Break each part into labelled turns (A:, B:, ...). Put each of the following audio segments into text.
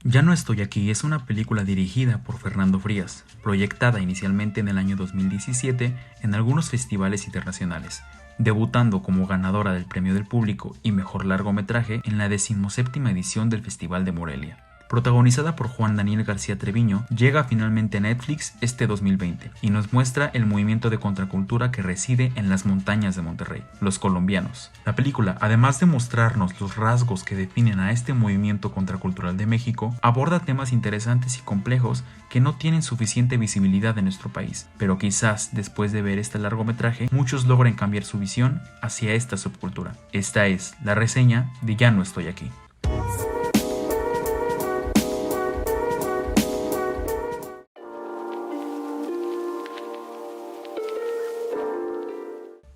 A: Ya no estoy aquí es una película dirigida por Fernando Frías, proyectada inicialmente en el año 2017 en algunos festivales internacionales, debutando como ganadora del Premio del Público y Mejor Largometraje en la 17ª edición del Festival de Morelia. Protagonizada por Juan Daniel García Treviño, llega finalmente a Netflix este 2020 y nos muestra el movimiento de contracultura que reside en las montañas de Monterrey, los colombianos. La película, además de mostrarnos los rasgos que definen a este movimiento contracultural de México, aborda temas interesantes y complejos que no tienen suficiente visibilidad en nuestro país, pero quizás después de ver este largometraje, muchos logren cambiar su visión hacia esta subcultura. Esta es la reseña de Ya no estoy aquí.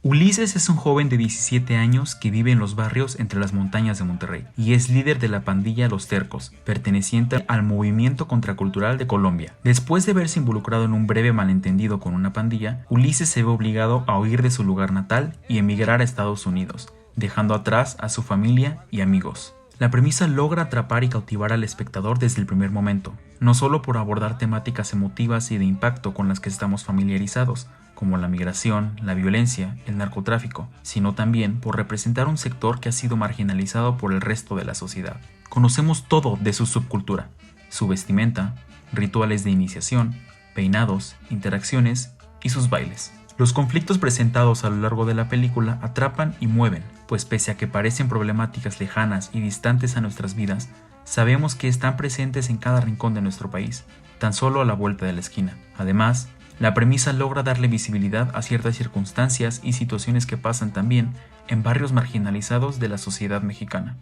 A: Ulises es un joven de 17 años que vive en los barrios entre las montañas de Monterrey y es líder de la pandilla Los Tercos, perteneciente al movimiento contracultural de Colombia. Después de verse involucrado en un breve malentendido con una pandilla, Ulises se ve obligado a huir de su lugar natal y emigrar a Estados Unidos, dejando atrás a su familia y amigos. La premisa logra atrapar y cautivar al espectador desde el primer momento, no solo por abordar temáticas emotivas y de impacto con las que estamos familiarizados, como la migración, la violencia, el narcotráfico, sino también por representar un sector que ha sido marginalizado por el resto de la sociedad. Conocemos todo de su subcultura, su vestimenta, rituales de iniciación, peinados, interacciones y sus bailes. Los conflictos presentados a lo largo de la película atrapan y mueven, pues pese a que parecen problemáticas lejanas y distantes a nuestras vidas, sabemos que están presentes en cada rincón de nuestro país, tan solo a la vuelta de la esquina. Además, la premisa logra darle visibilidad a ciertas circunstancias y situaciones que pasan también en barrios marginalizados de la sociedad mexicana.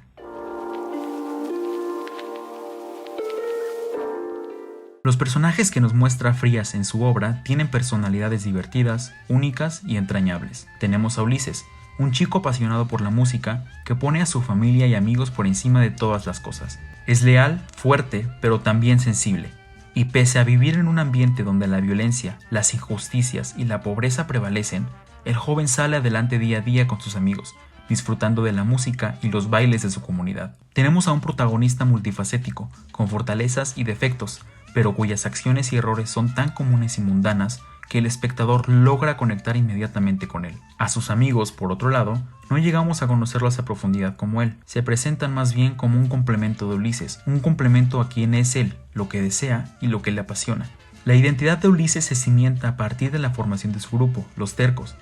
A: Los personajes que nos muestra Frías en su obra tienen personalidades divertidas, únicas y entrañables. Tenemos a Ulises, un chico apasionado por la música que pone a su familia y amigos por encima de todas las cosas. Es leal, fuerte, pero también sensible. Y pese a vivir en un ambiente donde la violencia, las injusticias y la pobreza prevalecen, el joven sale adelante día a día con sus amigos, disfrutando de la música y los bailes de su comunidad. Tenemos a un protagonista multifacético, con fortalezas y defectos, pero cuyas acciones y errores son tan comunes y mundanas que el espectador logra conectar inmediatamente con él. A sus amigos, por otro lado, no llegamos a conocerlos a profundidad como él. Se presentan más bien como un complemento de Ulises, un complemento a quien es él, lo que desea y lo que le apasiona. La identidad de Ulises se cimienta a partir de la formación de su grupo, Los Tercos,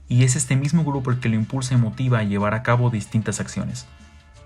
A: y es este mismo grupo el que lo impulsa y motiva a llevar a cabo distintas acciones.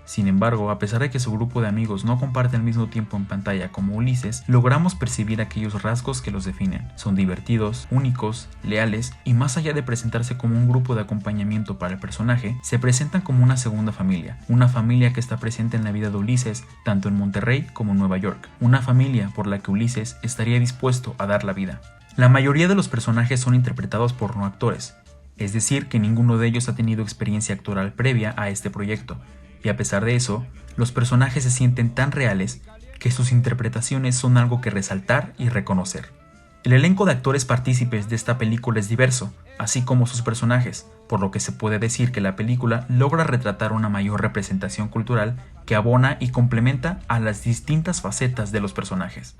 A: Sin embargo, a pesar de que su grupo de amigos no comparte el mismo tiempo en pantalla como Ulises, logramos percibir aquellos rasgos que los definen. Son divertidos, únicos, leales y más allá de presentarse como un grupo de acompañamiento para el personaje, se presentan como una segunda familia. Una familia que está presente en la vida de Ulises tanto en Monterrey como en Nueva York. Una familia por la que Ulises estaría dispuesto a dar la vida. La mayoría de los personajes son interpretados por no actores, es decir, que ninguno de ellos ha tenido experiencia actoral previa a este proyecto. Y a pesar de eso, los personajes se sienten tan reales que sus interpretaciones son algo que resaltar y reconocer. El elenco de actores partícipes de esta película es diverso, así como sus personajes, por lo que se puede decir que la película logra retratar una mayor representación cultural que abona y complementa a las distintas facetas de los personajes.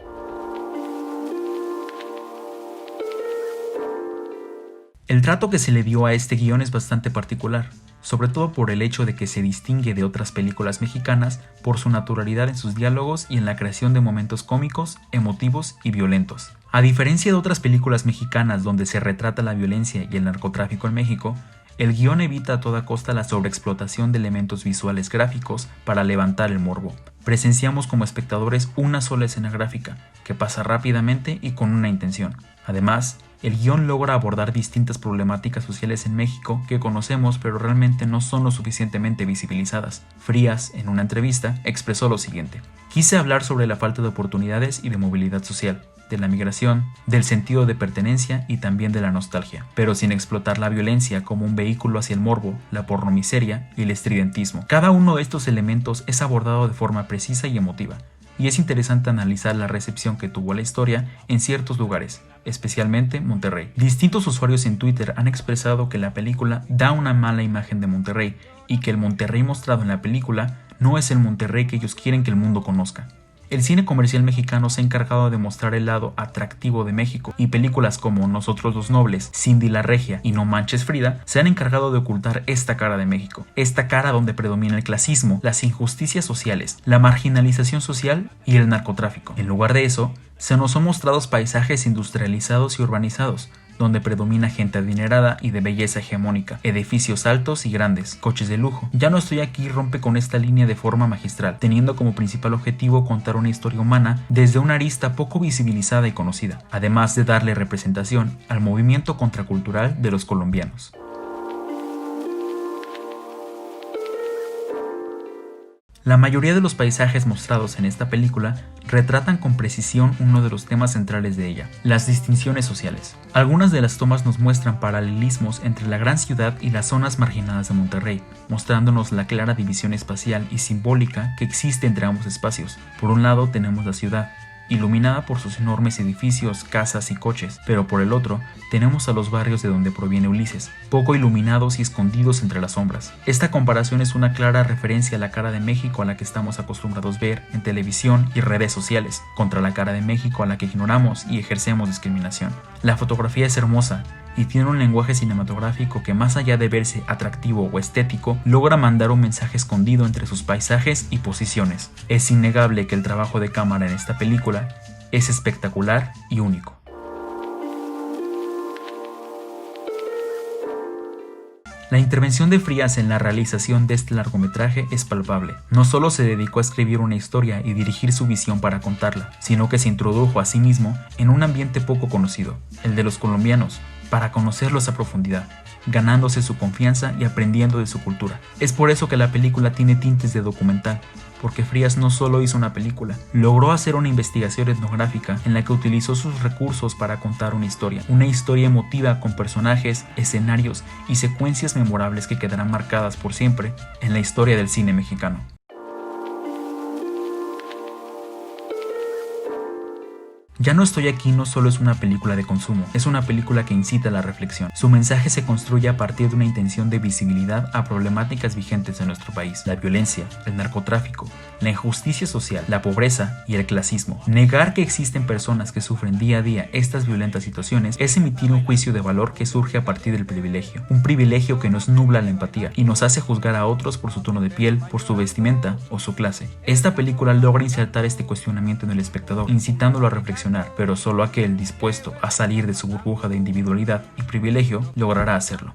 A: El trato que se le dio a este guión es bastante particular, sobre todo por el hecho de que se distingue de otras películas mexicanas por su naturalidad en sus diálogos y en la creación de momentos cómicos, emotivos y violentos. A diferencia de otras películas mexicanas donde se retrata la violencia y el narcotráfico en México, el guión evita a toda costa la sobreexplotación de elementos visuales gráficos para levantar el morbo. Presenciamos como espectadores una sola escena gráfica, que pasa rápidamente y con una intención. Además, el guión logra abordar distintas problemáticas sociales en México que conocemos pero realmente no son lo suficientemente visibilizadas. Frías, en una entrevista, expresó lo siguiente: "Quise hablar sobre la falta de oportunidades y de movilidad social, de la migración, del sentido de pertenencia y también de la nostalgia, pero sin explotar la violencia como un vehículo hacia el morbo, la pornomiseria y el estridentismo. Cada uno de estos elementos es abordado de forma precisa y emotiva, y es interesante analizar la recepción que tuvo la historia en ciertos lugares, especialmente Monterrey. Distintos usuarios en Twitter han expresado que la película da una mala imagen de Monterrey y que el Monterrey mostrado en la película no es el Monterrey que ellos quieren que el mundo conozca. El cine comercial mexicano se ha encargado de mostrar el lado atractivo de México, y películas como Nosotros los Nobles, Cindy la Regia y No Manches Frida se han encargado de ocultar esta cara de México, esta cara donde predomina el clasismo, las injusticias sociales, la marginalización social y el narcotráfico. En lugar de eso, se nos han mostrado paisajes industrializados y urbanizados, donde predomina gente adinerada y de belleza hegemónica, edificios altos y grandes, coches de lujo. Ya no estoy aquí rompe con esta línea de forma magistral, teniendo como principal objetivo contar una historia humana desde una arista poco visibilizada y conocida, además de darle representación al movimiento contracultural de los colombianos. La mayoría de los paisajes mostrados en esta película retratan con precisión uno de los temas centrales de ella, las distinciones sociales. Algunas de las tomas nos muestran paralelismos entre la gran ciudad y las zonas marginadas de Monterrey, mostrándonos la clara división espacial y simbólica que existe entre ambos espacios. Por un lado tenemos la ciudad, iluminada por sus enormes edificios, casas y coches, pero por el otro tenemos a los barrios de donde proviene Ulises, poco iluminados y escondidos entre las sombras. Esta comparación es una clara referencia a la cara de México a la que estamos acostumbrados ver en televisión y redes sociales, contra la cara de México a la que ignoramos y ejercemos discriminación. La fotografía es hermosa y tiene un lenguaje cinematográfico que, más allá de verse atractivo o estético, logra mandar un mensaje escondido entre sus paisajes y posiciones. Es innegable que el trabajo de cámara en esta película es espectacular y único. La intervención de Frías en la realización de este largometraje es palpable. No solo se dedicó a escribir una historia y dirigir su visión para contarla, sino que se introdujo a sí mismo en un ambiente poco conocido, el de los colombianos, para conocerlos a profundidad, ganándose su confianza y aprendiendo de su cultura. Es por eso que la película tiene tintes de documental, porque Frías no solo hizo una película, logró hacer una investigación etnográfica en la que utilizó sus recursos para contar una historia emotiva con personajes, escenarios y secuencias memorables que quedarán marcadas por siempre en la historia del cine mexicano. Ya no estoy aquí no solo es una película de consumo, es una película que incita a la reflexión. Su mensaje se construye a partir de una intención de visibilidad a problemáticas vigentes en nuestro país: la violencia, el narcotráfico, la injusticia social, la pobreza y el clasismo. Negar que existen personas que sufren día a día estas violentas situaciones es emitir un juicio de valor que surge a partir del privilegio, un privilegio que nos nubla la empatía y nos hace juzgar a otros por su tono de piel, por su vestimenta o su clase. Esta película logra insertar este cuestionamiento en el espectador, incitándolo a reflexionar, pero solo aquel dispuesto a salir de su burbuja de individualidad y privilegio logrará hacerlo.